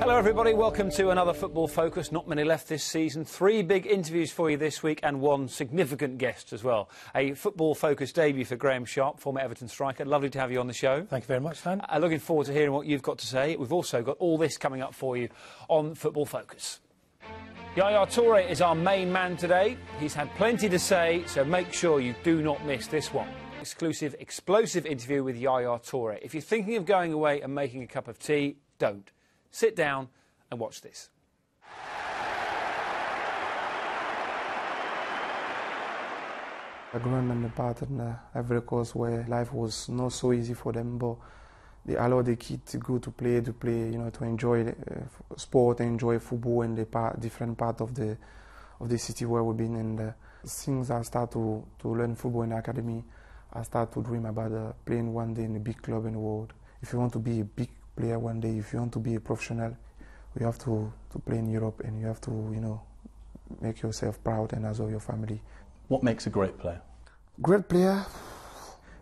Hello everybody, welcome to another Football Focus. Not many left this season. 3 big interviews for you this week and 1 significant guest as well. A Football Focus debut for Graham Sharp, former Everton striker. Lovely to have you on the show. Thank you very much, Dan. Looking forward to hearing what you've got to say. We've also got all this coming up for you on Football Focus. Yaya Toure is our main man today. He's had plenty to say, so make sure you do not miss this one. Exclusive, explosive interview with Yaya Toure. If you're thinking of going away and making a cup of tea, don't. Sit down and watch this. I grew up in the part in Ivory Coast where life was not so easy for them, but they allowed the kids to go to play, you know, to enjoy sport, enjoy football in the different part of the city where we've been. And since I started to learn football in the academy, I started to dream about playing one day in a big club in the world. If you want to be a big player one day, if you want to be a professional, you have to play in Europe, and you have to, you know, make yourself proud and as well your family. What makes a great player? Great player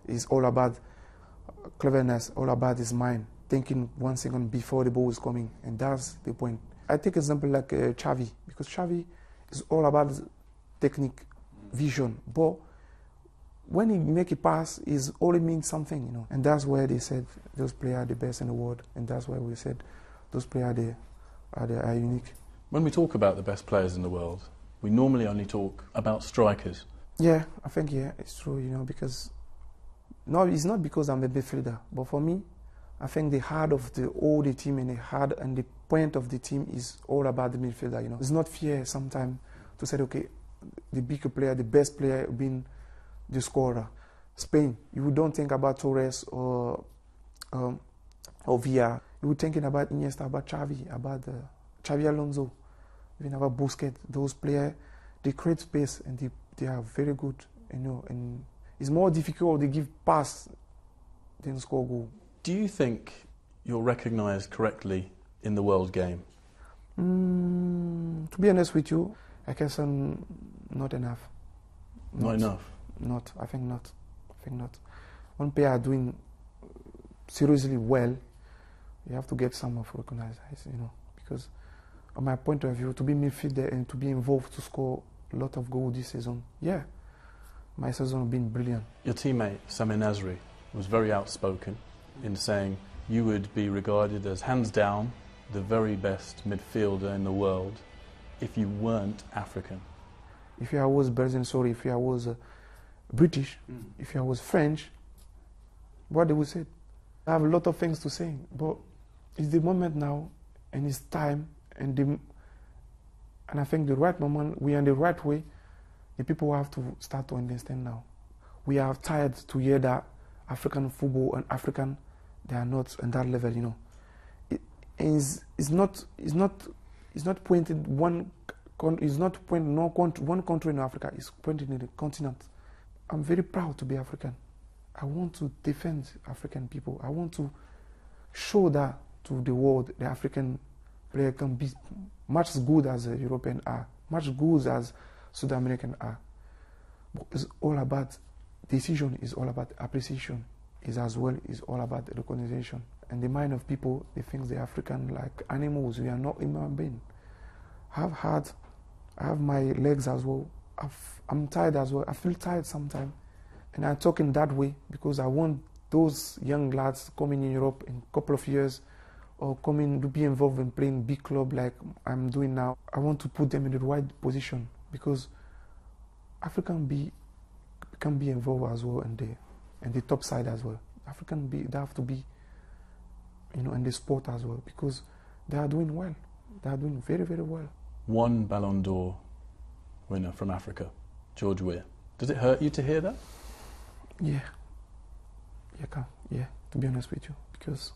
is all about cleverness, all about his mind, thinking 1 second before the ball is coming, and that's the point. I take example like Xavi, because Xavi is all about technique, vision, but when he make a pass, it only means something, you know, and that's where they said those players are the best in the world, and that's why we said those players are unique. When we talk about the best players in the world, we normally only talk about strikers. Yeah, I think it's true, you know, because it's not because I'm a midfielder, but for me, I think the heart of all the team and the point of the team is all about the midfielder, you know. It's not fair sometimes to say, okay, the bigger player, the best player being the scorer. Spain, you don't think about Toure or Yaya. You were thinking about Iniesta, about Xavi, about Xavi Alonso, even about Busquets. Those players, they create space and they are very good, you know. And it's more difficult to give pass than score goal. Do you think you're recognised correctly in the world game? To be honest with you, I can say not enough. Not enough? I think not. One player are doing seriously well, you have to get some of recognized, you know, because on my point of view, to be midfielder and to be involved to score a lot of goals this season, yeah, my season has been brilliant. Your teammate, Sami Nasri, was very outspoken in saying you would be regarded as hands down the very best midfielder in the world if you weren't African. If I was Brazilian, sorry, if I was British, if I was French, what they would say? I have a lot of things to say, but it's the moment now, and it's time, and I think the right moment, we are in the right way. The people have to start to understand now. We are tired to hear that African football and African, they are not on that level, you know. It's not pointed one. It's not pointing one country in Africa. It's pointing in the continent. I'm very proud to be African. I want to defend African people. I want to show that to the world the African player can be much as good as the European are, much good as South American are. But it's all about decision, is all about appreciation, is as well is all about recognition. And the mind of people, they think the African like animals. We are not human beings. I have my legs as well. I'm tired as well. I feel tired sometimes. And I talk in that way because I want those young lads coming in Europe in a couple of years or coming to be involved in playing big club like I'm doing now. I want to put them in the right position because African can be involved as well in the top side as well. They have to be, you know, in the sport as well because they are doing well. They are doing very, very well. One Ballon d'Or winner from Africa, George Weah. Does it hurt you to hear that? Yeah, to be honest with you, because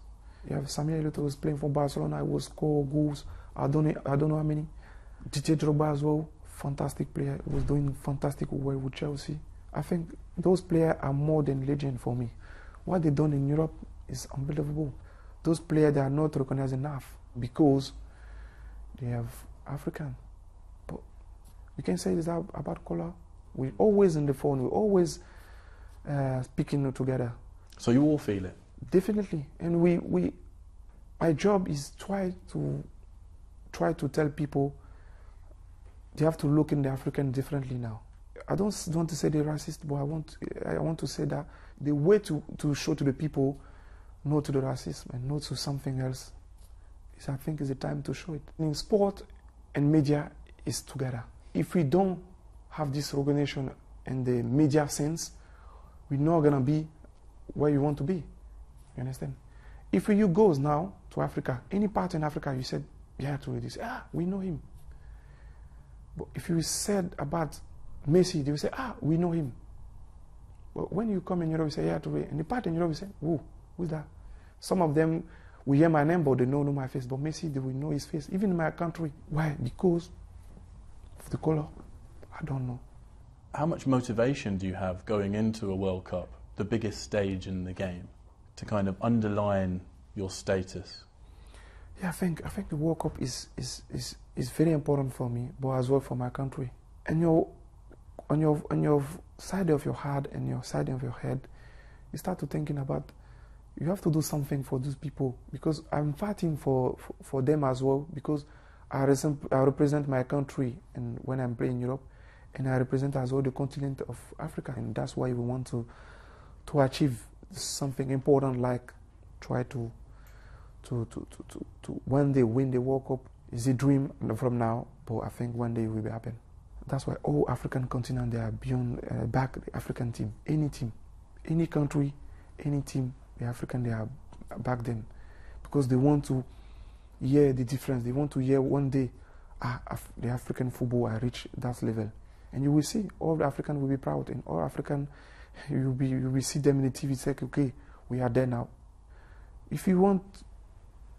you have Samuel Eto'o was playing for Barcelona. I was score goals. I don't know how many. DJ Drogba as well, fantastic player. Was doing fantastic well with Chelsea. I think those players are more than legend for me. What they done in Europe is unbelievable. Those players, they are not recognized enough because they have African. But we can say this about color. We're always in the phone. We're always speaking together. So you all feel it? Definitely. And we My job is try to tell people they have to look in the African differently now. I don't want to say they're racist, but I want to say that the way to show to the people no to the racism and no to something else is, I think, is the time to show it. In sport and media is together. If we don't have this organization in the media sense, we're not gonna be where you want to be. You understand? If you go now to Africa, any part in Africa, you said, yeah, to this, we know him. But if you said about Messi, they will say, we know him. But when you come in Europe, you say, yeah, Toure. And the part in Europe, you say, who's that? Some of them will hear my name, but they don't know my face. But Messi, they will know his face. Even in my country. Why? Because of the color. I don't know. How much motivation do you have going into a World Cup, the biggest stage in the game, to kind of underline your status? Yeah, I think the World Cup is very important for me, but as well for my country. And on your side of your heart and your side of your head, you start to thinking about you have to do something for those people, because I'm fighting for them as well, because I represent my country and when I'm playing Europe, and I represent as well the continent of Africa, and that's why we want to achieve something important, like try to one day win the World Cup. Is a dream from now, but I think one day it will happen. That's why all African continent, they are beyond back the African team. Any team, any country, any team, the African, they are back them, because they want to hear the difference. They want to hear one day, the African football I reach that level, and you will see all the African will be proud, and all African, you will see them in the TV. Say, okay, we are there now. If you want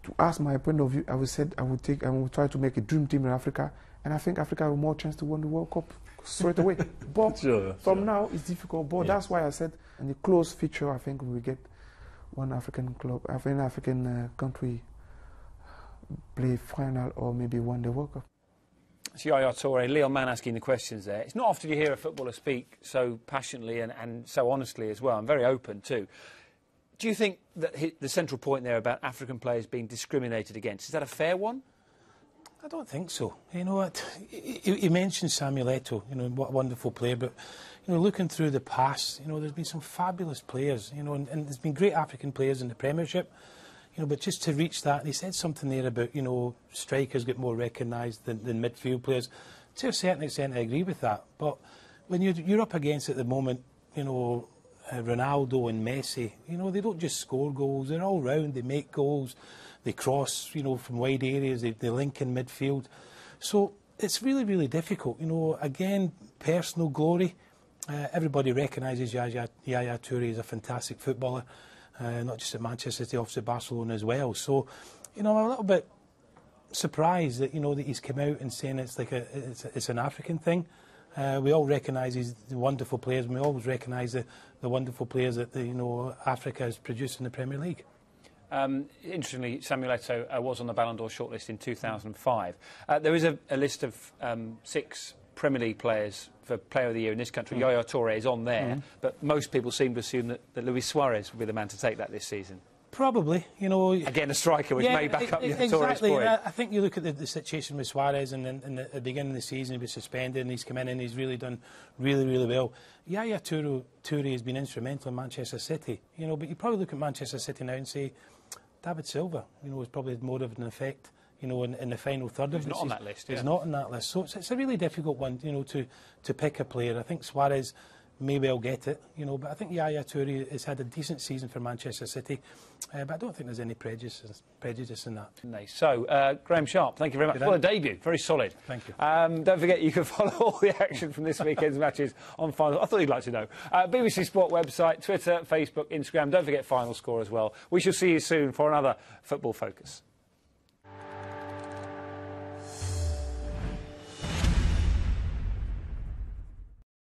to ask my point of view, I will try to make a dream team in Africa, and I think Africa has more chance to win the World Cup straight away. But from now, it's difficult. But that's why I said, in the close future, I think we will get one African club, an African country play final or maybe win the World Cup. It's Yaya Toure, Leon Mann asking the questions there. It's not often you hear a footballer speak so passionately and so honestly as well, and very open too. Do you think that the central point there about African players being discriminated against, is that a fair one? I don't think so. You know what? He mentioned Samuel Eto'o, you know, what a wonderful player, but, you know, looking through the past, you know, there's been some fabulous players, you know, and there's been great African players in the Premiership, you know, but just to reach that, and he said something there about, you know, strikers get more recognised than midfield players. To a certain extent, I agree with that, but when you're up against at the moment, you know, Ronaldo and Messi, you know, they don't just score goals, they're all round, they make goals, they cross, you know, from wide areas, they link in midfield. So it's really, really difficult. You know, again, personal glory. Everybody recognises Yaya Toure is a fantastic footballer, not just at Manchester City, obviously Barcelona as well. So, you know, I'm a little bit surprised that, you know, that he's come out and saying it's like it's an African thing. We all recognise he's the wonderful players, and we always recognise the wonderful players that you know Africa has produced in the Premier League. Interestingly, Samuel Eto'o was on the Ballon d'Or shortlist in 2005. There is a list of 6 Premier League players for Player of the Year in this country. Yaya Toure is on there, but most people seem to assume that Luis Suarez will be the man to take that this season. Probably, you know. Again, a striker, which may back up Toure's exactly. point. I think you look at the situation with Suarez, and at the beginning of the season he was suspended, and he's come in and he's really done really, really well. Yaya Toure has been instrumental in Manchester City, you know. But you probably look at Manchester City now and say, David Silva, you know, has probably had more of an effect, you know, in the final third of the season. He's not on that list. He's not on that list, so it's a really difficult one, you know, to pick a player. I think Suarez may well get it, you know, but I think Yaya Toure has had a decent season for Manchester City, but I don't think there's any prejudice in that. Nice. So, Graham Sharp, thank you very much. Well, a debut, very solid. Thank you. Don't forget you can follow all the action from this weekend's matches on Final. I thought you'd like to know. BBC Sport website, Twitter, Facebook, Instagram. Don't forget Final Score as well. We shall see you soon for another Football Focus.